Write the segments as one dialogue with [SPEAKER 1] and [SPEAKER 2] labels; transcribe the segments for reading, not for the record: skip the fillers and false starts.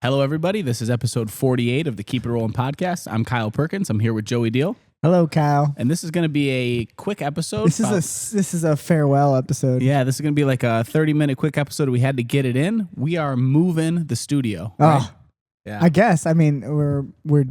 [SPEAKER 1] Hello, everybody. This is episode 48 of the Keep It Rollin' podcast. I'm Kyle Perkins. I'm here with Joey Deal.
[SPEAKER 2] Hello, Kyle.
[SPEAKER 1] And this is going to be a quick episode.
[SPEAKER 2] This is a farewell episode.
[SPEAKER 1] Yeah, this is going to be like a 30-minute quick episode. We had to get it in. We are moving the studio. Right?
[SPEAKER 2] Oh, yeah. I guess. I mean, we're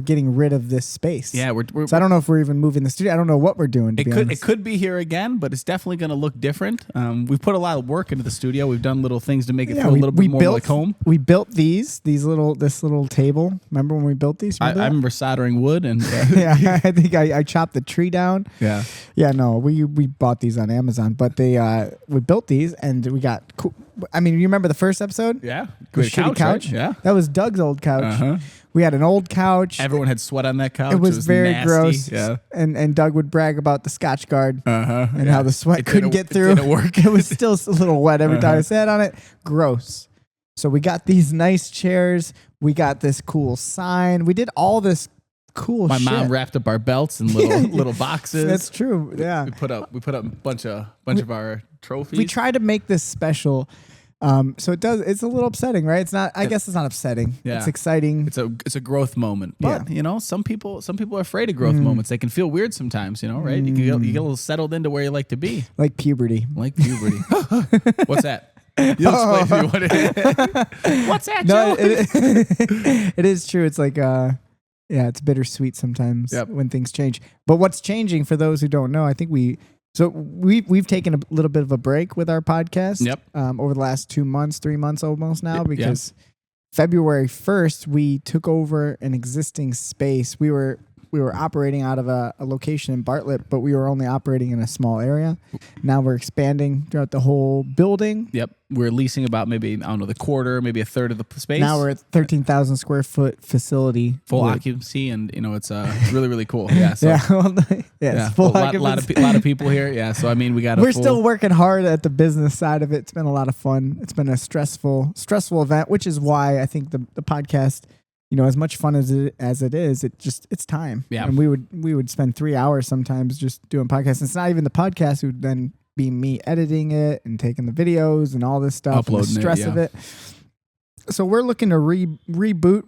[SPEAKER 2] getting rid of this space.
[SPEAKER 1] Yeah,
[SPEAKER 2] so I don't know if we're even moving the studio. I don't know what we're doing.
[SPEAKER 1] It could be here again, but it's definitely going to look different. We've put a lot of work into the studio. We've done little things to make it feel a little bit more like home.
[SPEAKER 2] We built this little table. Remember when we built these?
[SPEAKER 1] I remember soldering wood and
[SPEAKER 2] yeah, I think I chopped the tree down.
[SPEAKER 1] Yeah.
[SPEAKER 2] No, we bought these on Amazon, but we built these and we got cool. I mean, you remember the first episode?
[SPEAKER 1] Yeah.
[SPEAKER 2] The shitty couch?
[SPEAKER 1] Right? Yeah.
[SPEAKER 2] That was Doug's old couch.
[SPEAKER 1] Uh-huh.
[SPEAKER 2] We had an old couch.
[SPEAKER 1] Everyone had sweat on that couch.
[SPEAKER 2] It was very
[SPEAKER 1] nasty.
[SPEAKER 2] gross.
[SPEAKER 1] Yeah.
[SPEAKER 2] And Doug would brag about the Scotch Guard and how the sweat couldn't get through.
[SPEAKER 1] It didn't work.
[SPEAKER 2] It was still a little wet every time I sat on it. Gross. So we got these nice chairs. We got this cool sign. We did all this cool shit.
[SPEAKER 1] My mom wrapped up our belts in little boxes.
[SPEAKER 2] That's true. Yeah.
[SPEAKER 1] We put up a bunch of our trophies.
[SPEAKER 2] We tried to make this special. So it's a little upsetting, right? It's not, I guess it's not upsetting. Yeah. It's exciting.
[SPEAKER 1] It's a growth moment. But some people are afraid of growth moments. They can feel weird sometimes, right? You get a little settled into where you like to be.
[SPEAKER 2] Like puberty.
[SPEAKER 1] What's that? You'll explain to me what it is. What's that, Joe?
[SPEAKER 2] It is true. It's like it's bittersweet sometimes when things change. But what's changing, for those who don't know, I think we've taken a little bit of a break with our podcast over the last 2 months, 3 months almost now, because February 1st, we took over an existing space. We were operating out of a location in Bartlett, but we were only operating in a small area. Now we're expanding throughout the whole building.
[SPEAKER 1] Yep. We're leasing about maybe the quarter, maybe a third of the space.
[SPEAKER 2] Now we're at 13,000 square foot facility.
[SPEAKER 1] Full occupancy, and it's really, really cool. Yeah. So,
[SPEAKER 2] full occupancy.
[SPEAKER 1] A lot of people here. Yeah. So I mean,
[SPEAKER 2] we're still working hard at the business side of it. It's been a lot of fun. It's been a stressful event, which is why I think the podcast, as much fun as it is, it's time. Yeah. And we would spend 3 hours sometimes just doing podcasts. It's not even the podcast. It would then be me editing it and taking the videos and all this stuff.
[SPEAKER 1] Uploading
[SPEAKER 2] and the stress of it. So we're looking to reboot,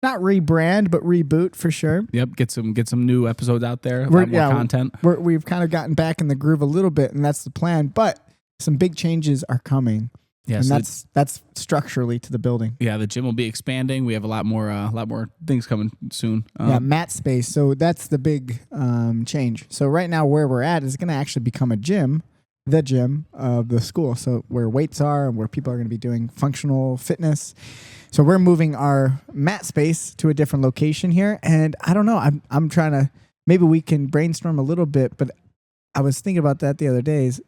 [SPEAKER 2] not rebrand, but reboot for sure.
[SPEAKER 1] Yep. Get some new episodes out there. A lot more content.
[SPEAKER 2] We've kind of gotten back in the groove a little bit, and that's the plan. But some big changes are coming. Yeah, and that's structurally to the building.
[SPEAKER 1] Yeah, the gym will be expanding. We have a lot more things coming soon.
[SPEAKER 2] Mat space. So that's the big change. So right now where we're at is going to actually become the gym of the school. So where weights are and where people are going to be doing functional fitness. So we're moving our mat space to a different location here. And I don't know. I'm trying to, maybe we can brainstorm a little bit, but I was thinking about that the other days,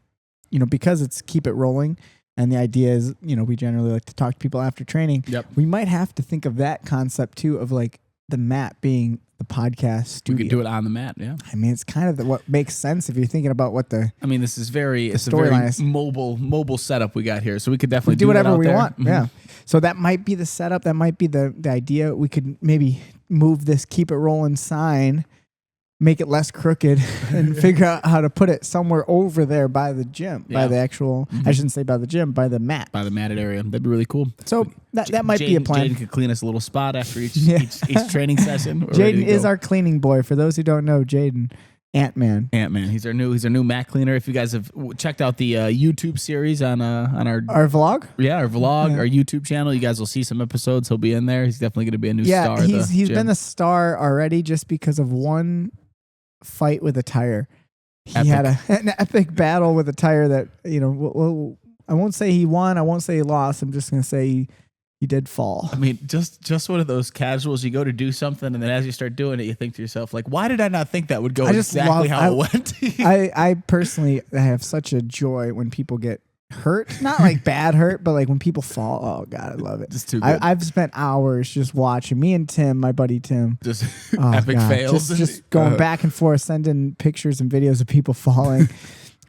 [SPEAKER 2] because it's Keep It Rolling. And the idea is, we generally like to talk to people after training.
[SPEAKER 1] Yep.
[SPEAKER 2] We might have to think of that concept too, of like the mat being the podcast studio.
[SPEAKER 1] We could do it on the mat. Yeah.
[SPEAKER 2] I mean, it's kind of what makes sense if you're thinking about what the.
[SPEAKER 1] I mean, it's a very mobile setup we got here, so we could definitely
[SPEAKER 2] do whatever we
[SPEAKER 1] there.
[SPEAKER 2] want. Mm-hmm. Yeah. So that might be the setup. That might be the idea. We could maybe move this Keep It Rolling sign, make it less crooked, and figure out how to put it somewhere over there by the gym, by the actual, I shouldn't say by the gym, by the mat.
[SPEAKER 1] By the matted area. That'd be really cool.
[SPEAKER 2] So that might be a plan.
[SPEAKER 1] Jaden could clean us a little spot after each training session.
[SPEAKER 2] Jaden is our cleaning boy. For those who don't know, Jaden, Ant-Man.
[SPEAKER 1] He's our new mat cleaner. If you guys have checked out the YouTube series on our
[SPEAKER 2] vlog,
[SPEAKER 1] our YouTube channel, you guys will see some episodes. He'll be in there. He's definitely going to be a new star.
[SPEAKER 2] He's been a star already just because of one fight with a tire. He had an epic battle with a tire that, I won't say he won. I won't say he lost. I'm just going to say he did fall.
[SPEAKER 1] I mean, just one of those casuals. You go to do something, and then as you start doing it, you think to yourself, like, why did I not think that would go exactly how it went?
[SPEAKER 2] I personally have such a joy when people get hurt, not like bad hurt, but like when people fall. Oh God, I love it.
[SPEAKER 1] Just too good.
[SPEAKER 2] I've spent hours just watching me and Tim, my buddy Tim,
[SPEAKER 1] just epic fails,
[SPEAKER 2] just going back and forth, sending pictures and videos of people falling.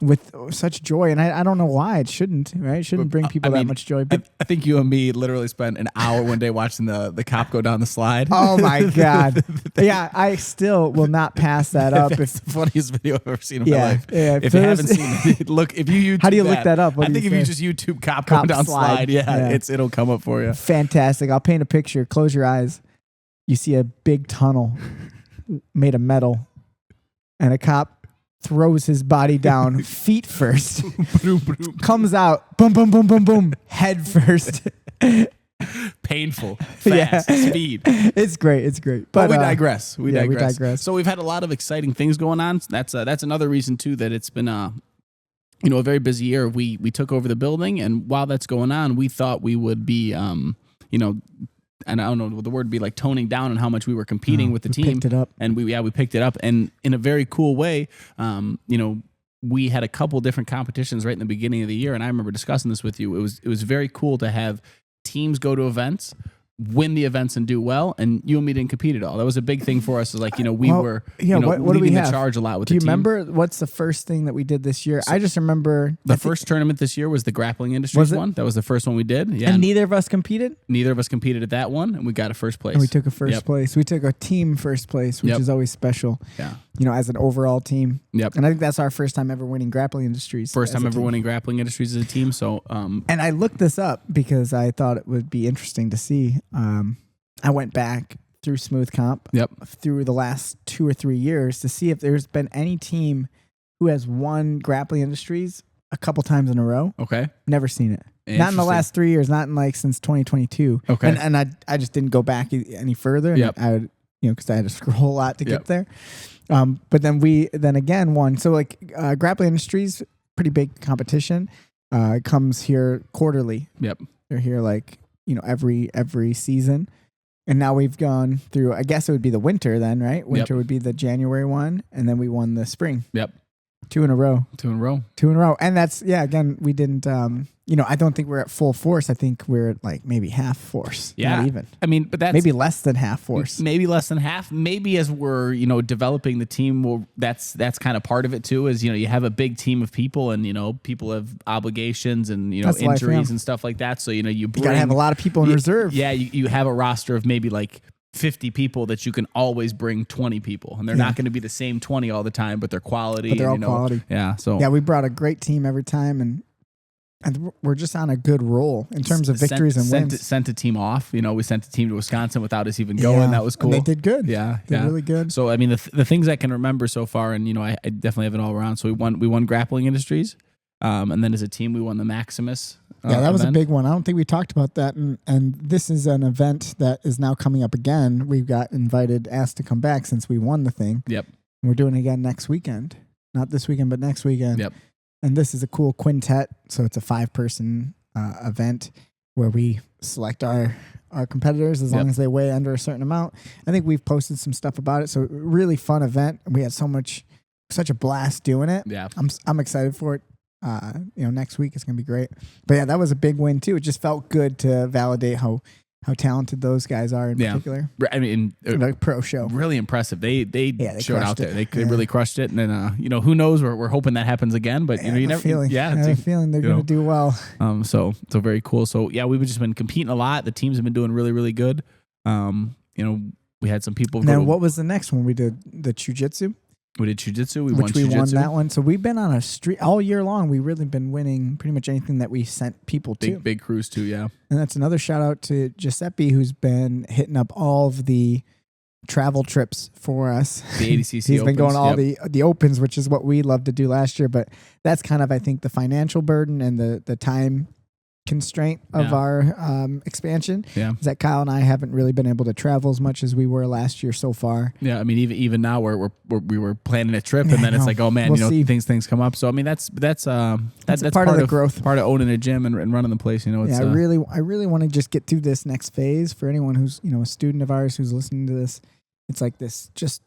[SPEAKER 2] with such joy, and I don't know why it shouldn't, right? It shouldn't bring people that much joy. But
[SPEAKER 1] I think you and me literally spent an hour one day watching the cop go down the slide.
[SPEAKER 2] Oh my God. Yeah, I still will not pass that up.
[SPEAKER 1] It's the funniest video I've ever seen in my life.
[SPEAKER 2] Yeah,
[SPEAKER 1] if you haven't seen it, look, if you YouTube
[SPEAKER 2] how do you look that up?
[SPEAKER 1] I think if you just YouTube cop going down slide, it'll come up for you.
[SPEAKER 2] Fantastic. I'll paint a picture. Close your eyes. You see a big tunnel made of metal, and a cop throws his body down feet first, comes out, boom, boom, boom, boom, boom, head first.
[SPEAKER 1] Painful, fast, speed.
[SPEAKER 2] It's great. It's great.
[SPEAKER 1] But we digress. We
[SPEAKER 2] digress.
[SPEAKER 1] So we've had a lot of exciting things going on. That's another reason too that it's been a very busy year. We took over the building, and while that's going on, we thought we would be and I don't know what the word would be, like toning down on how much we were competing with the team.
[SPEAKER 2] Picked it up.
[SPEAKER 1] And we picked it up. And in a very cool way, we had a couple different competitions right in the beginning of the year. And I remember discussing this with you. It was very cool to have teams go to events, win the events and do well, and you and me didn't compete at all. That was a big thing for us. Like, we were leading the charge a lot with the team.
[SPEAKER 2] Do you remember what's the first thing that we did this year? I just remember
[SPEAKER 1] the first tournament this year was the Grappling Industries one. That was the first one we did. Yeah.
[SPEAKER 2] And neither of us competed?
[SPEAKER 1] Neither of us competed at that one, and we got a first place.
[SPEAKER 2] And we took a first place. We took a team first place, which is always special.
[SPEAKER 1] Yeah.
[SPEAKER 2] As an overall team.
[SPEAKER 1] Yep.
[SPEAKER 2] And I think that's our first time ever winning Grappling Industries.
[SPEAKER 1] First time ever winning Grappling Industries as a team. So,
[SPEAKER 2] and I looked this up because I thought it would be interesting to see. I went back through Smooth Comp through the last 2 or 3 years to see if there's been any team who has won Grappling Industries a couple times in a row.
[SPEAKER 1] Okay.
[SPEAKER 2] Never seen it. Not in the last 3 years, not in since 2022.
[SPEAKER 1] Okay.
[SPEAKER 2] And I just didn't go back any further. And I would, because I had to scroll a lot to get there. But then we again won. So Grappling Industries, pretty big competition. Comes here quarterly.
[SPEAKER 1] Yep.
[SPEAKER 2] They're here every season. And now we've gone through, I guess it would be the winter then, right? Winter would be the January one. And then we won the spring. Yep. 2 in a row.
[SPEAKER 1] 2 in a row.
[SPEAKER 2] 2 in a row. And that's, again, we didn't, I don't think we're at full force. I think we're at maybe half force.
[SPEAKER 1] Yeah.
[SPEAKER 2] Not even.
[SPEAKER 1] I mean, but that's
[SPEAKER 2] maybe less than half force.
[SPEAKER 1] Maybe less than half. Maybe as we're, developing the team, that's kind of part of it too, is, you have a big team of people and, people have obligations and, that's injuries and stuff like that. So, you
[SPEAKER 2] gotta have a lot of people in reserve.
[SPEAKER 1] Yeah. You have a roster of maybe 50 people that you can always bring 20 people, and they're not going to be the same 20 all the time, but they're quality.
[SPEAKER 2] But they're all quality.
[SPEAKER 1] Yeah. So
[SPEAKER 2] we brought a great team every time, and we're just on a good roll in terms of victories and wins.
[SPEAKER 1] Sent a team off. We sent a team to Wisconsin without us even going. That was cool.
[SPEAKER 2] And they did good.
[SPEAKER 1] Yeah.
[SPEAKER 2] They're really good.
[SPEAKER 1] So, I mean, the things I can remember so far, and, I definitely have it all around. So we won Grappling Industries. And then as a team, we won the Maximus.
[SPEAKER 2] That was a big one. I don't think we talked about that. And this is an event that is now coming up again. We've got asked to come back since we won the thing.
[SPEAKER 1] Yep.
[SPEAKER 2] And we're doing it again next weekend. Not this weekend, but next weekend.
[SPEAKER 1] Yep.
[SPEAKER 2] And this is a cool quintet. So it's a 5-person event where we select our competitors as long as they weigh under a certain amount. I think we've posted some stuff about it. So really fun event. We had such a blast doing it.
[SPEAKER 1] Yeah.
[SPEAKER 2] I'm excited for it. Next week it's gonna be great. But that was a big win too. It just felt good to validate how talented those guys are in particular.
[SPEAKER 1] I mean,
[SPEAKER 2] a pro show.
[SPEAKER 1] Really impressive. They showed out there. They really crushed it. And then who knows? We're hoping that happens again. But you never.
[SPEAKER 2] Feeling. I have a feeling they're gonna do well.
[SPEAKER 1] So very cool. So we've just been competing a lot. The teams have been doing really, really good. We had some people.
[SPEAKER 2] Now, what was the next one? We did the jiu-jitsu.
[SPEAKER 1] We did jiu-jitsu. We
[SPEAKER 2] won that one. So we've been on a streak all year long. We've really been winning pretty much anything that we sent people to.
[SPEAKER 1] Big cruise too, yeah.
[SPEAKER 2] And that's another shout out to Giuseppe, who's been hitting up all of the travel trips for us.
[SPEAKER 1] The ADCC
[SPEAKER 2] He's been going all the opens, which is what we loved to do last year. But that's kind of, I think, the financial burden and the time constraint of our expansion is that Kyle and I haven't really been able to travel as much as we were last year so far.
[SPEAKER 1] Yeah, I mean, even now we were planning a trip, and then it's like, oh man, we'll things come up. So I mean, that's part
[SPEAKER 2] of the growth,
[SPEAKER 1] part of owning a gym and running the place. It's,
[SPEAKER 2] I really want to just get through this next phase. For anyone who's a student of ours who's listening to this, it's like this just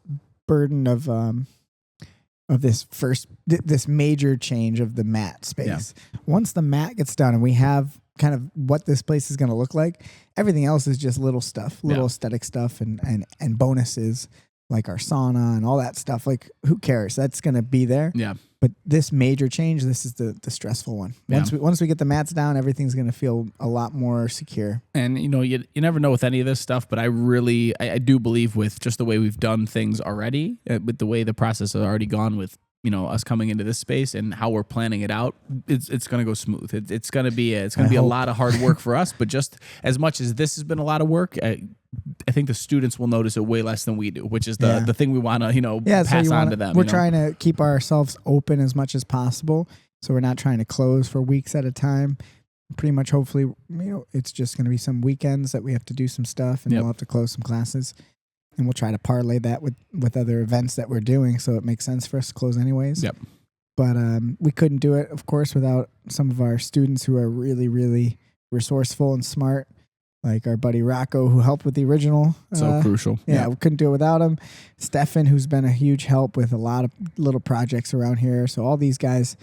[SPEAKER 2] burden of this major change of the mat space. Yeah. Once the mat gets done and we have kind of what this place is going to look like, everything else is just little stuff, aesthetic stuff and bonuses like our sauna and all that stuff. Like, who cares? That's going to be there.
[SPEAKER 1] Yeah.
[SPEAKER 2] But this major change, this is the stressful one. Once we get the mats down, everything's going to feel a lot more secure.
[SPEAKER 1] And you never know with any of this stuff, but I do believe with just the way we've done things already, with the way the process has already gone with us coming into this space and how we're planning it out, it's going to go smooth. It's going to be a lot of hard work for us, but just as much as this has been a lot of work, I think the students will notice it way less than we do, which is the thing we want to pass on to them.
[SPEAKER 2] We're trying to keep ourselves open as much as possible, so we're not trying to close for weeks at a time. Pretty much, hopefully, it's just going to be some weekends that we have to do some stuff, and we'll have to close some classes. And we'll try to parlay that with other events that we're doing, so it makes sense for us to close anyways.
[SPEAKER 1] Yep.
[SPEAKER 2] But we couldn't do it, of course, without some of our students who are really, really resourceful and smart, like our buddy Rocco, who helped with the original.
[SPEAKER 1] So crucial.
[SPEAKER 2] Yeah, we couldn't do it without him. Stefan, who's been a huge help with a lot of little projects around here. So all these guys,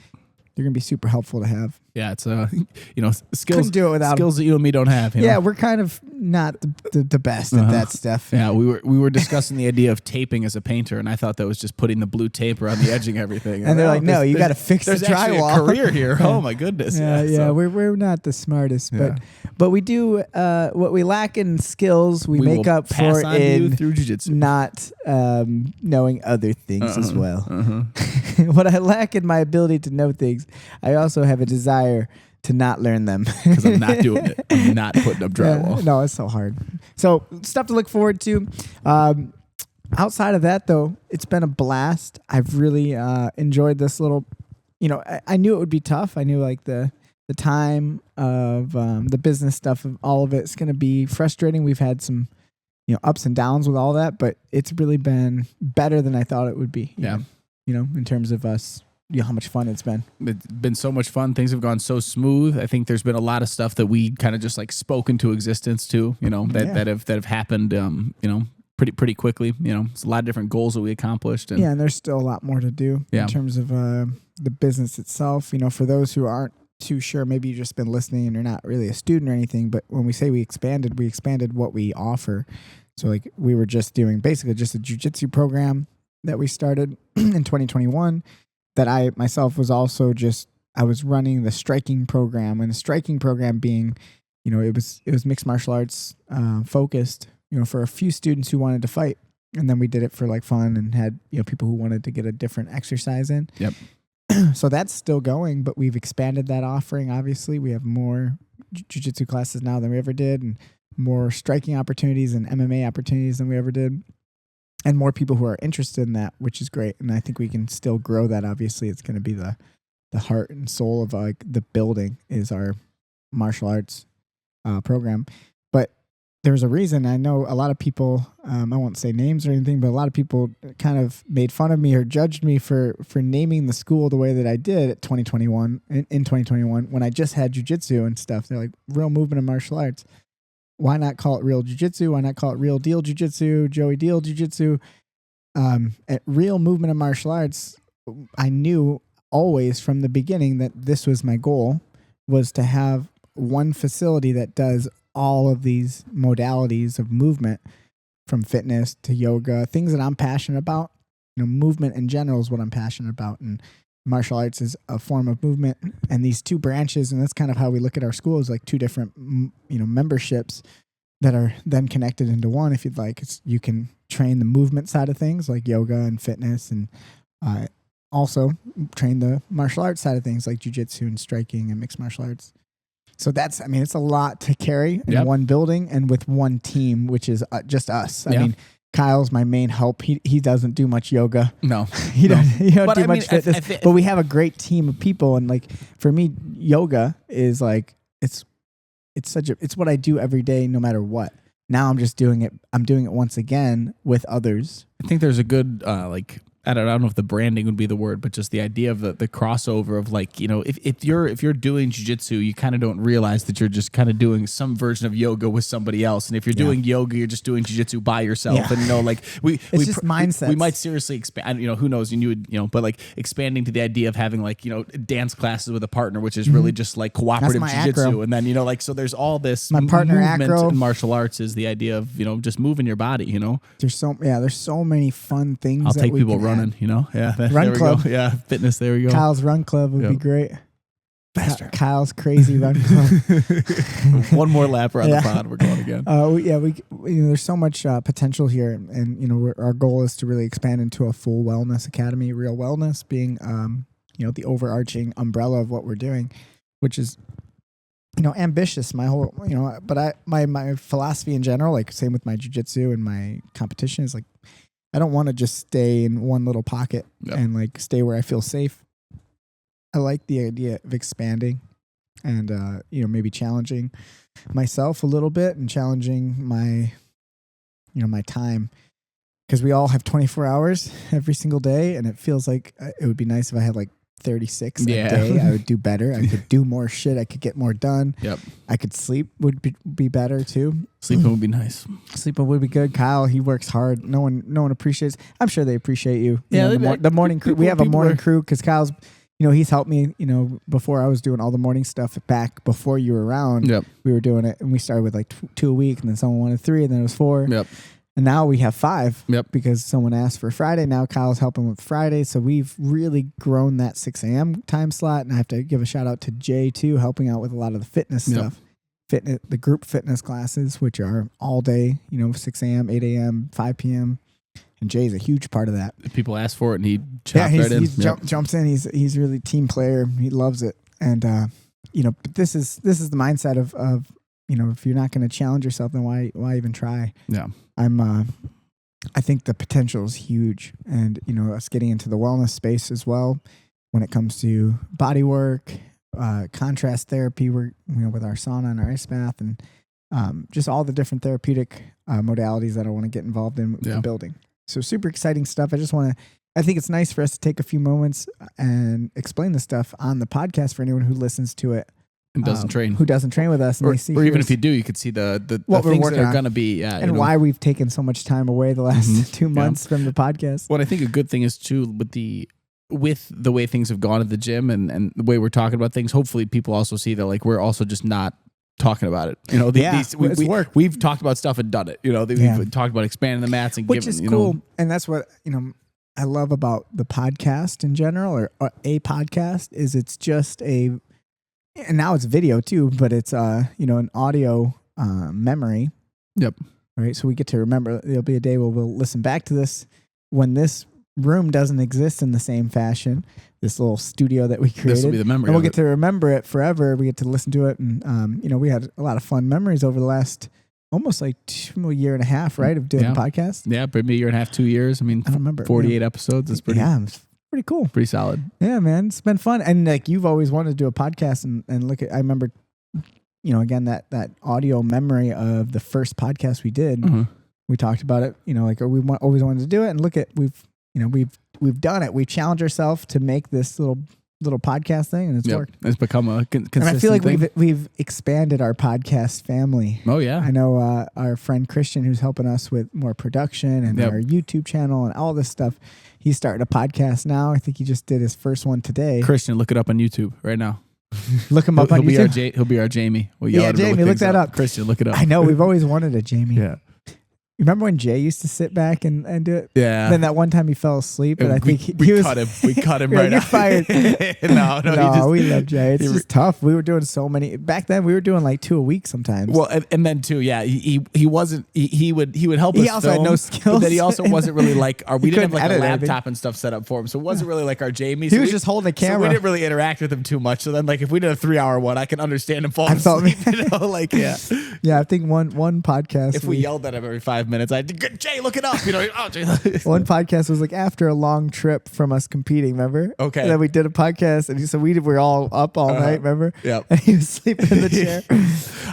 [SPEAKER 2] they're going to be super helpful to have.
[SPEAKER 1] Yeah, it's skills.
[SPEAKER 2] Couldn't do it without
[SPEAKER 1] skills that you and me don't have.
[SPEAKER 2] Yeah, we're kind of not the best at that stuff.
[SPEAKER 1] Yeah, we were discussing the idea of taping as a painter, and I thought that was just putting the blue tape around the edging everything.
[SPEAKER 2] And they're like, no, you got to fix the drywall.
[SPEAKER 1] There's actually a career here. Oh my goodness.
[SPEAKER 2] Yeah, we're not the smartest, but we do what we lack in skills. We make up for in
[SPEAKER 1] through jiu-jitsu.
[SPEAKER 2] Not knowing other things as well. What I lack in my ability to know things, I also have a desire to not learn them
[SPEAKER 1] because I'm not doing it. I'm not putting up drywall.
[SPEAKER 2] No, it's so hard. So stuff to look forward to. Outside of that, though, it's been a blast. I've really enjoyed this little. I knew it would be tough. I knew like the time of the business stuff of all of it's going to be frustrating. We've had some ups and downs with all that, but it's really been better than I thought it would be. In terms of us. How much fun it's been.
[SPEAKER 1] It's been so much fun. Things have gone so smooth. I think there's been a lot of stuff that we kind of just like spoke into existence too, that have happened, pretty quickly. It's a lot of different goals that we accomplished. And
[SPEAKER 2] and there's still a lot more to do in terms of the business itself. For those who aren't too sure, maybe you've just been listening and you're not really a student or anything, but when we say we expanded what we offer. So like we were just doing basically just a jiu-jitsu program that we started in 2021. That I myself was also I was running the striking program, and the striking program being, it was mixed martial arts focused, for a few students who wanted to fight, and then we did it for like fun and had people who wanted to get a different exercise in.
[SPEAKER 1] Yep.
[SPEAKER 2] So that's still going, but we've expanded that offering. Obviously, we have more jiu-jitsu classes now than we ever did, and more striking opportunities and MMA opportunities than we ever did. And more people who are interested in that, which is great. And I think we can still grow that. Obviously, it's going to be the heart and soul of like the building is our martial arts program. But there's a reason. I know a lot of people, I won't say names or anything, but a lot of people kind of made fun of me or judged me for naming the school the way that I did at 2021, in 2021, when I just had jiu-jitsu and stuff. They're like, Real Movement of Martial Arts. Why not call it Real Jiu-Jitsu? Why not call it Real Deal Jiu-Jitsu, Joey Deal Jiu-Jitsu? At Real Movement of Martial Arts, I knew always from the beginning that this was my goal, was to have one facility that does all of these modalities of movement, from fitness to yoga, things that I'm passionate about. Movement in general is what I'm passionate about, and martial arts is a form of movement, and these two branches, and that's kind of how we look at our school, is like two different, memberships that are then connected into one. If you'd like, you can train the movement side of things like yoga and fitness, and also train the martial arts side of things like jiu-jitsu and striking and mixed martial arts. So that's, it's a lot to carry in one building and with one team, which is just us. I mean, Kyle's my main help. He doesn't do much yoga.
[SPEAKER 1] No,
[SPEAKER 2] he don't do much fitness. But we have a great team of people, and like for me, yoga is like it's what I do every day, no matter what. Now I'm just doing it. I'm doing it once again with others.
[SPEAKER 1] I think there's a good I don't know if the branding would be the word, but just the idea of the crossover of like, you know, if you're doing jiu-jitsu, you kind of don't realize that you're just kind of doing some version of yoga with somebody else. And if you're doing yoga, you're just doing jiu-jitsu by yourself. And, you know, like
[SPEAKER 2] it's just mindsets.
[SPEAKER 1] We might seriously expand, you know, who knows, and you would, you know, but like expanding to the idea of having like, you know, dance classes with a partner, which is really just like cooperative jiu-jitsu.
[SPEAKER 2] acro.
[SPEAKER 1] And then, you know, like, so there's all this
[SPEAKER 2] my partner
[SPEAKER 1] movement
[SPEAKER 2] acro
[SPEAKER 1] in martial arts is the idea of, you know, just moving your body, you know.
[SPEAKER 2] There's so many fun things.
[SPEAKER 1] I'll take people running, you know. Yeah,
[SPEAKER 2] run club.
[SPEAKER 1] Go. Yeah, fitness. There we go.
[SPEAKER 2] Kyle's run club would be great.
[SPEAKER 1] Faster.
[SPEAKER 2] Kyle's crazy run club.
[SPEAKER 1] One more lap around the pod. We're going again.
[SPEAKER 2] We you know, there's so much potential here, and you know, our goal is to really expand into a full wellness academy. Real wellness being, you know, the overarching umbrella of what we're doing, which is, you know, ambitious. My whole, you know, but my philosophy in general, like same with my jiu-jitsu and my competition, is like, I don't want to just stay in one little pocket and like stay where I feel safe. I like the idea of expanding and, you know, maybe challenging myself a little bit and challenging my, you know, my time, because we all have 24 hours every single day. And it feels like it would be nice if I had like 36 a day. I would do better. I could do more shit. I could get more done.
[SPEAKER 1] Yep.
[SPEAKER 2] I could sleep would be better too.
[SPEAKER 1] Sleeping would be nice.
[SPEAKER 2] Sleeping would be good. Kyle, he works hard. No one appreciates. I'm sure they appreciate you.
[SPEAKER 1] Yeah,
[SPEAKER 2] you know, the morning crew. We have a morning crew because Kyle's, you know, he's helped me, you know, before I was doing all the morning stuff back before you were around.
[SPEAKER 1] Yep.
[SPEAKER 2] We were doing it, and we started with like 2 a week, and then someone wanted 3, and then it was 4.
[SPEAKER 1] Yep.
[SPEAKER 2] And now we have 5
[SPEAKER 1] because
[SPEAKER 2] someone asked for Friday. Now Kyle's helping with Friday. So we've really grown that 6 a.m. time slot. And I have to give a shout out to Jay too, helping out with a lot of the fitness stuff, the group fitness classes, which are all day, you know, 6 a.m., 8 a.m., 5 p.m. And Jay's a huge part of that.
[SPEAKER 1] People ask for it and he chops right in.
[SPEAKER 2] He jumps in. He's really team player. He loves it. And, you know, but this is the mindset of, you know, if you're not going to challenge yourself, then why even try?
[SPEAKER 1] Yeah.
[SPEAKER 2] I think the potential is huge, and you know, us getting into the wellness space as well, when it comes to body work, contrast therapy, we're, you know, with our sauna and our ice bath, and just all the different therapeutic modalities that I want to get involved in with the building. So super exciting stuff. I think it's nice for us to take a few moments and explain the stuff on the podcast for anyone who listens to it.
[SPEAKER 1] And doesn't train.
[SPEAKER 2] Who doesn't train with us. And
[SPEAKER 1] or even if you do, you could see the things that are going to be. Yeah,
[SPEAKER 2] and why we've taken so much time away the last 2 months from the podcast.
[SPEAKER 1] What I think a good thing is too, with the way things have gone at the gym and the way we're talking about things, hopefully people also see that like we're also just not talking about it. You know, we've talked about stuff and done it. You know, we've talked about expanding the mats and
[SPEAKER 2] which is cool. Know, and that's what, you know, I love about the podcast in general, or a podcast, is it's just and now it's video too, but it's you know, an audio memory.
[SPEAKER 1] Yep.
[SPEAKER 2] Right. So we get to remember. There'll be a day where we'll listen back to this when this room doesn't exist in the same fashion. This little studio that we created.
[SPEAKER 1] This will be the memory.
[SPEAKER 2] And we'll get to remember it forever. We get to listen to it, and you know, we had a lot of fun memories over the last almost like 2 year and a half, right, of doing the podcast.
[SPEAKER 1] Yeah, maybe 1.5 years, 2 years. I mean, I don't remember. 48 episodes is pretty.
[SPEAKER 2] Yeah. Pretty cool.
[SPEAKER 1] Pretty solid.
[SPEAKER 2] Yeah, man. It's been fun. And like, you've always wanted to do a podcast and look at, I remember, you know, again, that audio memory of the first podcast we did. Mm-hmm. We talked about it, you know, like we always wanted to do it, and look at, we've done it. We challenged ourselves to make this little podcast thing, and it's worked. It's
[SPEAKER 1] become a consistent
[SPEAKER 2] and I feel like
[SPEAKER 1] thing.
[SPEAKER 2] we've expanded our podcast family.
[SPEAKER 1] Oh yeah.
[SPEAKER 2] I know our friend Christian, who's helping us with more production and our YouTube channel and all this stuff. He's starting a podcast now. I think he just did his first one today.
[SPEAKER 1] Christian, look it up on YouTube right now.
[SPEAKER 2] Look him up on YouTube.
[SPEAKER 1] He'll be our Jamie.
[SPEAKER 2] Jamie, look that up.
[SPEAKER 1] Christian, look it up.
[SPEAKER 2] I know, we've always wanted a Jamie.
[SPEAKER 1] Yeah.
[SPEAKER 2] You remember when Jay used to sit back and do it?
[SPEAKER 1] Yeah.
[SPEAKER 2] Then that one time he fell asleep, and I think
[SPEAKER 1] we cut him. We cut him right
[SPEAKER 2] out. Fired.
[SPEAKER 1] No,
[SPEAKER 2] we love Jay. It's just tough. We were doing so many back then. We were doing like 2 a week sometimes.
[SPEAKER 1] Well, and then too, yeah, he wasn't. He would help us.
[SPEAKER 2] He also
[SPEAKER 1] film,
[SPEAKER 2] had no skills.
[SPEAKER 1] But then he also wasn't really like we didn't have like a laptop and stuff set up for him, so it wasn't really like our Jamie.
[SPEAKER 2] He was just holding a camera.
[SPEAKER 1] So we didn't really interact with him too much. So then, like, if we did a 3-hour one, I can understand him falling asleep. You know, like
[SPEAKER 2] yeah. I think one podcast.
[SPEAKER 1] If we yelled at him every 5 minutes. Jay, look it up. Jay.
[SPEAKER 2] One podcast was like after a long trip from us competing, remember?
[SPEAKER 1] Okay.
[SPEAKER 2] And then we did a podcast, and so we were all up all night, remember?
[SPEAKER 1] Yep.
[SPEAKER 2] And he was sleeping in the chair.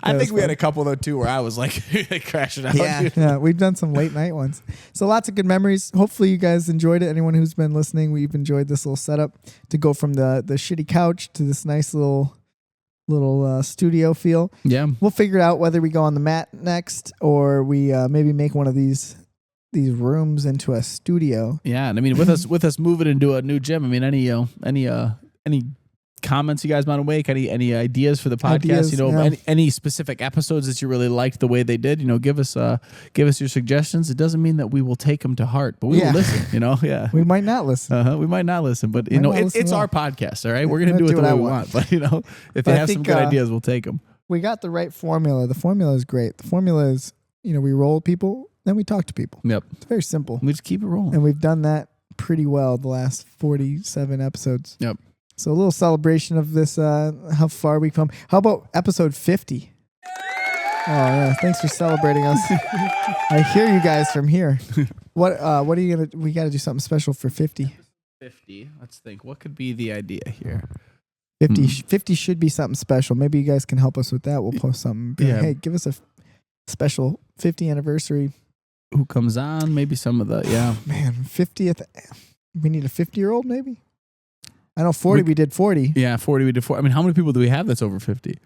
[SPEAKER 1] I think we had a couple though too where I was like crashing out.
[SPEAKER 2] Yeah, we've done some late night ones. So lots of good memories. Hopefully you guys enjoyed it. Anyone who's been listening, we've enjoyed this little setup to go from the shitty couch to this nice little studio feel.
[SPEAKER 1] Yeah.
[SPEAKER 2] We'll figure out whether we go on the mat next or we maybe make one of these rooms into a studio.
[SPEAKER 1] Yeah, and I mean with us moving into a new gym, I mean any comments you guys want to make, any ideas for the podcast, any specific episodes that you really liked the way they did, give us your suggestions. It doesn't mean that we will take them to heart, but we will listen, yeah.
[SPEAKER 2] We might not listen.
[SPEAKER 1] We might not listen, but it's our podcast, all right? We're going to do it the way we want, but if they have some good ideas, we'll take them.
[SPEAKER 2] We got the right formula. The formula is great. The formula is, we roll people, then we talk to people.
[SPEAKER 1] Yep.
[SPEAKER 2] It's very simple.
[SPEAKER 1] We just keep it rolling.
[SPEAKER 2] And we've done that pretty well the last 47 episodes.
[SPEAKER 1] Yep.
[SPEAKER 2] So a little celebration of this, how far we come. How about episode 50? Oh, yeah. Thanks for celebrating us. I hear you guys from here. What are you going to... We got to do something special for 50.
[SPEAKER 1] 50. Let's think. What could be the idea here?
[SPEAKER 2] 50 should be something special. Maybe you guys can help us with that. We'll post something. Yeah. Hey, give us a special 50 anniversary.
[SPEAKER 1] Who comes on? Maybe some of the... Yeah.
[SPEAKER 2] Man, 50th... We need a 50-year-old maybe? I know 40, we did 40.
[SPEAKER 1] Yeah, 40, we did 40. I mean, how many people do we have that's over 50?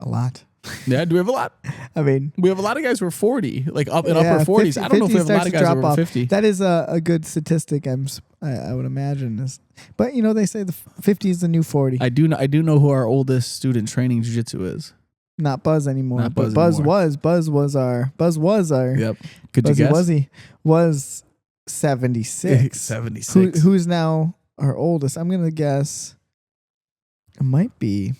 [SPEAKER 2] A lot.
[SPEAKER 1] Yeah, do we have a lot?
[SPEAKER 2] I mean...
[SPEAKER 1] We have a lot of guys who are 40, like upper 40s.
[SPEAKER 2] 50,
[SPEAKER 1] I don't know if we have a lot of guys who are over 50.
[SPEAKER 2] That is a good statistic, I would imagine. But, they say the 50 is the new 40.
[SPEAKER 1] I do know who our oldest student training jiu-jitsu is.
[SPEAKER 2] Not Buzz anymore.
[SPEAKER 1] Not Buzz
[SPEAKER 2] Buzz was our...
[SPEAKER 1] Yep. Could you guess?
[SPEAKER 2] Was 76.
[SPEAKER 1] 76.
[SPEAKER 2] Who's now... Our oldest, I'm going to guess it might be,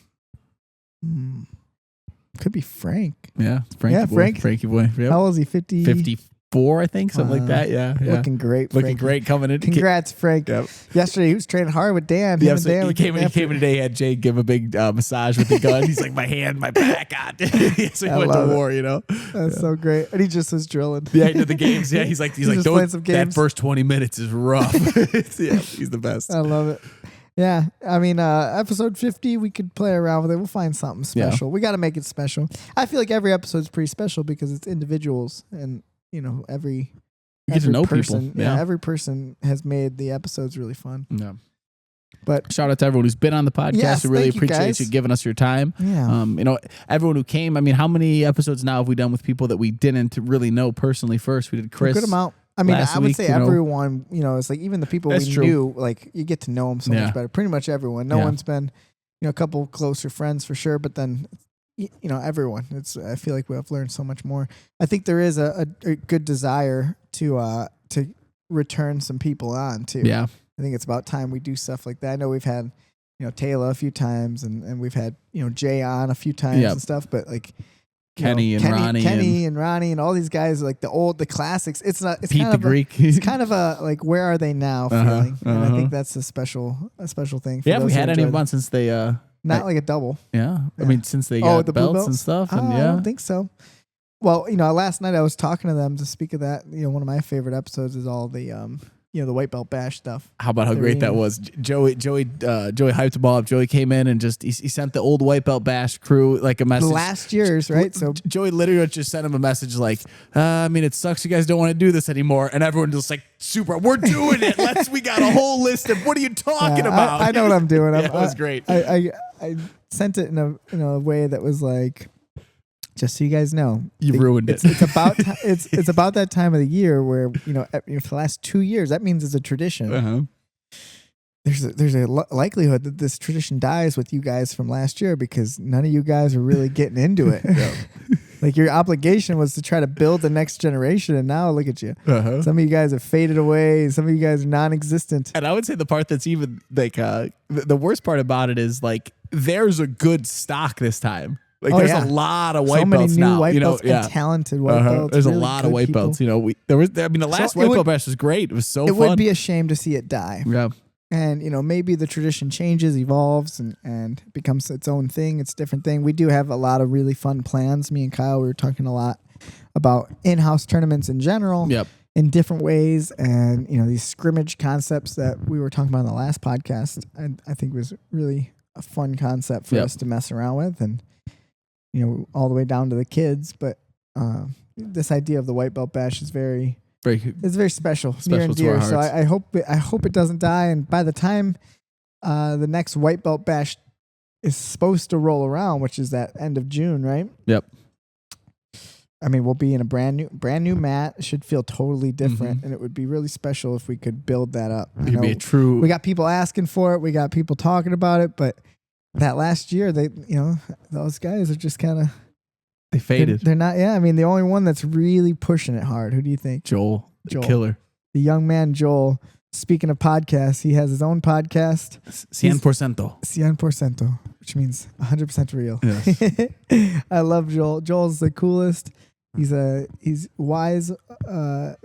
[SPEAKER 2] could be Frank.
[SPEAKER 1] Yeah, Frankie boy. Yep.
[SPEAKER 2] How old is he? 50?
[SPEAKER 1] 54, I think, something like that. Yeah.
[SPEAKER 2] Looking great.
[SPEAKER 1] Looking great coming in.
[SPEAKER 2] Congrats, Frank.
[SPEAKER 1] Yep.
[SPEAKER 2] Yesterday, he was training hard with Dan.
[SPEAKER 1] Yeah, so he came in today, he had Jay give him a big massage with the gun. He's like, my hand, my back. So he went to war,
[SPEAKER 2] That's so great. And he just was drilling.
[SPEAKER 1] Yeah, he did the games. Yeah, he's like, that first 20 minutes is rough. Yeah, he's the best.
[SPEAKER 2] I love it. Yeah, I mean, episode 50, we could play around with it. We'll find something special. Yeah. We got to make it special. I feel like every episode is pretty special because it's individuals and, every
[SPEAKER 1] you get to know
[SPEAKER 2] person,
[SPEAKER 1] people. Yeah,
[SPEAKER 2] every person has made the episodes really fun.
[SPEAKER 1] Yeah.
[SPEAKER 2] But
[SPEAKER 1] shout out to everyone who's been on the podcast.
[SPEAKER 2] Yes,
[SPEAKER 1] we really appreciate you giving us your time.
[SPEAKER 2] Yeah.
[SPEAKER 1] Everyone who came. I mean, how many episodes now have we done with people that we didn't really know personally first? We did Chris.
[SPEAKER 2] A good amount. I mean, I would say everyone, it's like even the people we knew, like you get to know them so much better. Pretty much everyone. No one's been, a couple closer friends for sure, but then, everyone. I feel like we have learned so much more. I think there is a good desire to return some people on too.
[SPEAKER 1] Yeah.
[SPEAKER 2] I think it's about time we do stuff like that. I know we've had, Taylor a few times and we've had, Jay on a few times and stuff, but like,
[SPEAKER 1] Kenny and
[SPEAKER 2] Ronnie and all these guys, like the classics. It's
[SPEAKER 1] Pete
[SPEAKER 2] kind
[SPEAKER 1] the
[SPEAKER 2] of
[SPEAKER 1] Greek.
[SPEAKER 2] It's kind of a like where are they now feeling, and I think that's a special thing. For
[SPEAKER 1] have we had anyone since they
[SPEAKER 2] not like a double?
[SPEAKER 1] Yeah, I mean since they got
[SPEAKER 2] the
[SPEAKER 1] belts and stuff. And
[SPEAKER 2] I don't think so. Well, last night I was talking to them to speak of that. One of my favorite episodes is all the the white belt bash stuff.
[SPEAKER 1] How about how great that was? Joey hyped them all up. Joey came in and just he sent the old white belt bash crew like a message.
[SPEAKER 2] Last year's, right?
[SPEAKER 1] So Joey literally just sent him a message like, I mean, it sucks you guys don't want to do this anymore, and everyone just like, we're doing it. We got a whole list of what are you talking about?
[SPEAKER 2] I know what I'm doing.
[SPEAKER 1] It was great.
[SPEAKER 2] I sent it in a way that was like, just so you guys know,
[SPEAKER 1] you ruined it.
[SPEAKER 2] It's about it's about that time of the year where for the last 2 years, that means it's a tradition.
[SPEAKER 1] Uh-huh.
[SPEAKER 2] There's a likelihood that this tradition dies with you guys from last year because none of you guys are really getting into it. Like your obligation was to try to build the next generation, and now look at you.
[SPEAKER 1] Uh-huh.
[SPEAKER 2] Some of you guys have faded away. Some of you guys are non-existent.
[SPEAKER 1] And I would say the part that's even like the worst part about it is like there's a good stock this time. Like there's a lot of white belts now.
[SPEAKER 2] White belts and talented white belts.
[SPEAKER 1] There's really a lot of white belts. The last white belt bash was great. It was so fun.
[SPEAKER 2] It would be a shame to see it die.
[SPEAKER 1] Yeah.
[SPEAKER 2] And, maybe the tradition changes, evolves, and becomes its own thing. It's a different thing. We do have a lot of really fun plans. Me and Kyle, we were talking a lot about in-house tournaments in general.
[SPEAKER 1] Yep.
[SPEAKER 2] In different ways, and these scrimmage concepts that we were talking about in the last podcast, I think was really a fun concept for us to mess around with, and all the way down to the kids. But this idea of the white belt bash is very special, near and dear. So I hope it doesn't die, and by the time the next white belt bash is supposed to roll around, which is that end of June, right?
[SPEAKER 1] Yep.
[SPEAKER 2] I mean, we'll be in a brand new mat. It should feel totally different, and it would be really special if we could build that up.
[SPEAKER 1] It could be a true.
[SPEAKER 2] We got people asking for it. We got people talking about it, but that last year, those guys are just kind of
[SPEAKER 1] they faded.
[SPEAKER 2] They're not. Yeah, I mean, the only one that's really pushing it hard. Who do you think?
[SPEAKER 1] Joel, the killer,
[SPEAKER 2] the young man Joel. Speaking of podcasts, he has his own podcast.
[SPEAKER 1] 100%,
[SPEAKER 2] which means 100% real.
[SPEAKER 1] Yes.
[SPEAKER 2] I love Joel. Joel's the coolest. He's wise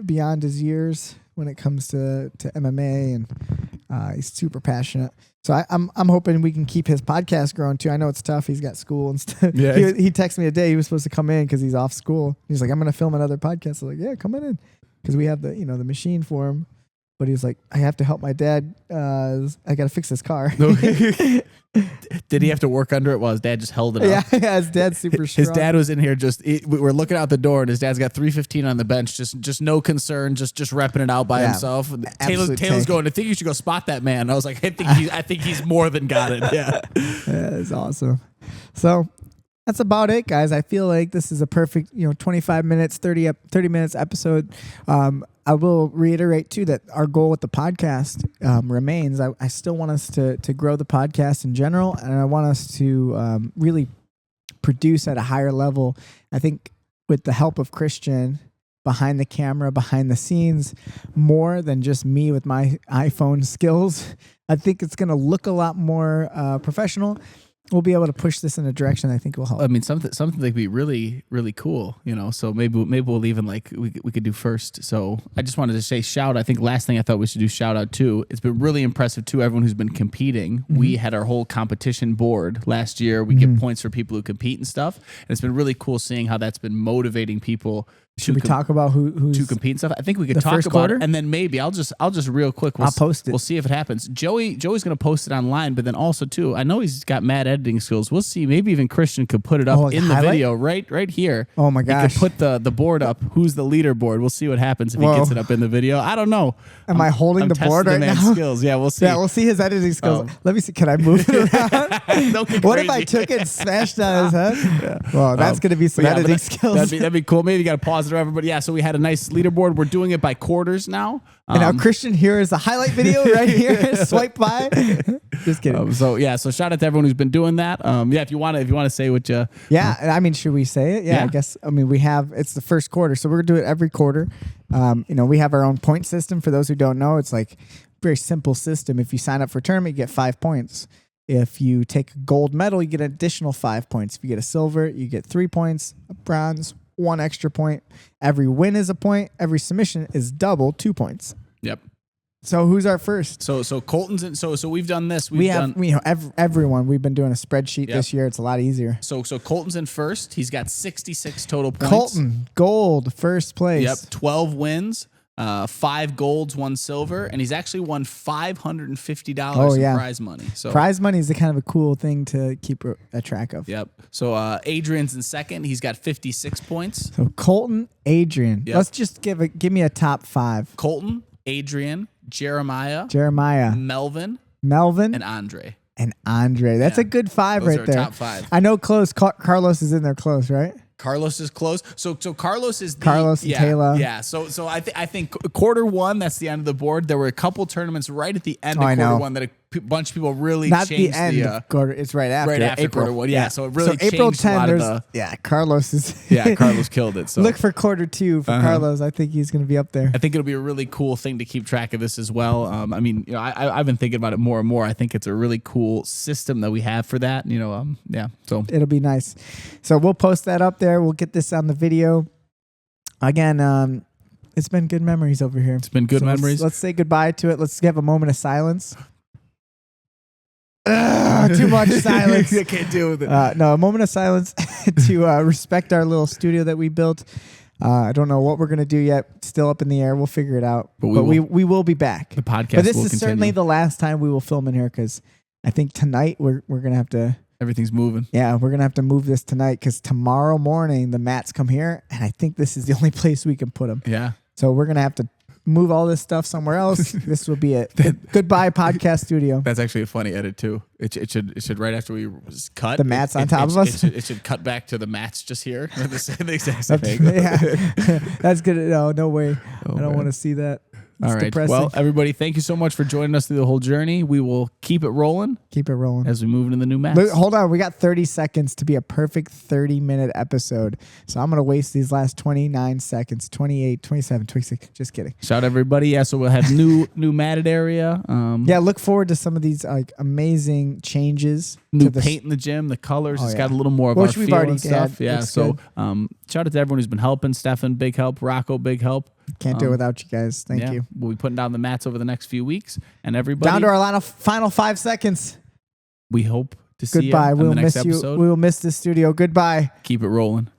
[SPEAKER 2] beyond his years when it comes to MMA, and he's super passionate. So I'm hoping we can keep his podcast growing too. I know it's tough. He's got school and stuff. Yeah, he texted me a day. He was supposed to come in because he's off school. He's like, I'm going to film another podcast. I'm like, yeah, come on in, because we have the the machine for him. But he's like, I have to help my dad. I got to fix his car.
[SPEAKER 1] Did he have to work under it while his dad just held it up?
[SPEAKER 2] Yeah, his dad's super strong.
[SPEAKER 1] His dad was in here we were looking out the door, and his dad's got 315 on the bench, just no concern, just repping it out by himself. Taylor's going, I think you should go spot that man. I was like, I think he's more than got it. Yeah.
[SPEAKER 2] That's awesome. So that's about it, guys. I feel like this is a perfect, 25 minutes, 30 minutes episode. I will reiterate too that our goal with the podcast remains. I still want us to grow the podcast in general, and I want us to really produce at a higher level. I think with the help of Christian behind the camera, behind the scenes, more than just me with my iPhone skills, I think it's going to look a lot more professional. We'll be able to push this in a direction I think will help.
[SPEAKER 1] I mean, something that could be really, really cool, So maybe we'll even we could do first. So I just wanted to say shout. I think last thing I thought we should do shout out too. It's been really impressive to everyone who's been competing. Mm-hmm. We had our whole competition board last year. We give points for people who compete and stuff, and it's been really cool seeing how that's been motivating people.
[SPEAKER 2] Should we talk about who's
[SPEAKER 1] to compete and stuff? I think we could talk about it, and then maybe I'll just real quick.
[SPEAKER 2] I'll post it.
[SPEAKER 1] We'll see if it happens. Joey's going to post it online, but then also too, I know he's got mad editing skills. We'll see. Maybe even Christian could put it up in the video right here.
[SPEAKER 2] Oh my gosh!
[SPEAKER 1] He could put the board up. Who's the leaderboard? We'll see what happens if he gets it up in the video. I don't know.
[SPEAKER 2] Am I holding the board right now?
[SPEAKER 1] Skills. Yeah, we'll see.
[SPEAKER 2] Yeah, we'll see his editing skills. Let me see. Can I move it around? What if I took it and smashed on his head? Yeah. Well, that's going to be some editing skills.
[SPEAKER 1] That'd be cool. Maybe you got to pause it or everybody. Yeah. So we had a nice leaderboard. We're doing it by quarters now.
[SPEAKER 2] And now Christian here is the highlight video right here. Swipe by. Just kidding.
[SPEAKER 1] So shout out to everyone who's been doing that. If you want to say what you.
[SPEAKER 2] Yeah, I mean, should we say it? Yeah, I guess. I mean, it's the first quarter, so we're gonna do it every quarter. We have our own point system. For those who don't know, it's like a very simple system. If you sign up for a tournament, you get 5 points. If you take a gold medal, you get an additional 5 points. If you get a silver, you get 3 points. A bronze, 1 extra point. Every win is a point. Every submission is double 2 points.
[SPEAKER 1] Yep.
[SPEAKER 2] So who's our first?
[SPEAKER 1] So Colton's in. So we've done this.
[SPEAKER 2] Everyone. We've been doing a spreadsheet this year. It's a lot easier.
[SPEAKER 1] So Colton's in first. He's got 66 total points.
[SPEAKER 2] Colton, gold, first place.
[SPEAKER 1] Yep. 12 wins. 5 golds, 1 silver, and he's actually won $550 in prize money. So
[SPEAKER 2] prize money is the kind of a cool thing to keep a track of.
[SPEAKER 1] Yep. So Adrian's in second. He's got 56 points.
[SPEAKER 2] So Colton, Adrian. Yep. Let's just give me a top 5.
[SPEAKER 1] Colton, Adrian, Jeremiah, Melvin,
[SPEAKER 2] and
[SPEAKER 1] Andre.
[SPEAKER 2] That's a good 5
[SPEAKER 1] Those
[SPEAKER 2] right there.
[SPEAKER 1] Top 5.
[SPEAKER 2] I know close. Carlos is in there close, right?
[SPEAKER 1] Carlos is close. So Carlos is
[SPEAKER 2] Carlos and Taylor.
[SPEAKER 1] Yeah. So I think quarter one, that's the end of the board. There were a couple tournaments right at the end of quarter one that a bunch of people really
[SPEAKER 2] not
[SPEAKER 1] changed
[SPEAKER 2] the end of quarter. It's right after
[SPEAKER 1] April. Quarter one. Yeah. So it really changed
[SPEAKER 2] April 10,
[SPEAKER 1] a lot of the.
[SPEAKER 2] Carlos is.
[SPEAKER 1] Carlos killed it. So
[SPEAKER 2] look for quarter 2 for Carlos. I think he's going to be up there.
[SPEAKER 1] I think it'll be a really cool thing to keep track of this as well. I mean, I've been thinking about it more and more. I think it's a really cool system that we have for that. So
[SPEAKER 2] it'll be nice. So we'll post that up there. We'll get this on the video. Again, it's been good memories over here.
[SPEAKER 1] It's been good memories.
[SPEAKER 2] Let's say goodbye to it. Let's have a moment of silence. Too much silence.
[SPEAKER 1] I can't deal with it.
[SPEAKER 2] No, a moment of silence to respect our little studio that we built. I don't know what we're going to do yet. Still up in the air. We'll figure it out. But we will be back.
[SPEAKER 1] The podcast
[SPEAKER 2] But this
[SPEAKER 1] will
[SPEAKER 2] is
[SPEAKER 1] continue.
[SPEAKER 2] certainly the last time we will film in here because I think tonight we're going to have to.
[SPEAKER 1] Everything's moving.
[SPEAKER 2] Yeah, we're going to have to move this tonight because tomorrow morning the mats come here, and I think this is the only place we can put them.
[SPEAKER 1] Yeah.
[SPEAKER 2] So we're going to have to move all this stuff somewhere else. This will be it. Goodbye, podcast studio.
[SPEAKER 1] That's actually a funny edit too. It should right after we cut
[SPEAKER 2] the mats on top of us.
[SPEAKER 1] It should cut back to the mats just here. The exact same thing.
[SPEAKER 2] Yeah, that's good. No way.
[SPEAKER 1] Oh,
[SPEAKER 2] I don't want to see that. It's
[SPEAKER 1] all right.
[SPEAKER 2] depressing.
[SPEAKER 1] Well, everybody, thank you so much for joining us through the whole journey. We will keep it rolling.
[SPEAKER 2] Keep it rolling
[SPEAKER 1] as we move into the new mats.
[SPEAKER 2] Look, hold on. We got 30 seconds to be a perfect 30-minute episode. So I'm going to waste these last 29 seconds, 28, 27, 26. Just kidding.
[SPEAKER 1] Shout everybody. Yeah, so we'll have new matted area.
[SPEAKER 2] Yeah, look forward to some of these like amazing changes.
[SPEAKER 1] New paint in the gym, the colors. It's got a little more of our feel and stuff. Yeah, so shout out to everyone who's been helping. Stefan, big help. Rocco, big help.
[SPEAKER 2] Can't do it without you guys. Thank you.
[SPEAKER 1] We'll be putting down the mats over the next few weeks. And everybody.
[SPEAKER 2] Down to our final 5 seconds.
[SPEAKER 1] We hope to see
[SPEAKER 2] Goodbye.
[SPEAKER 1] you on the next episode.
[SPEAKER 2] We will miss the studio. Goodbye.
[SPEAKER 1] Keep it rolling.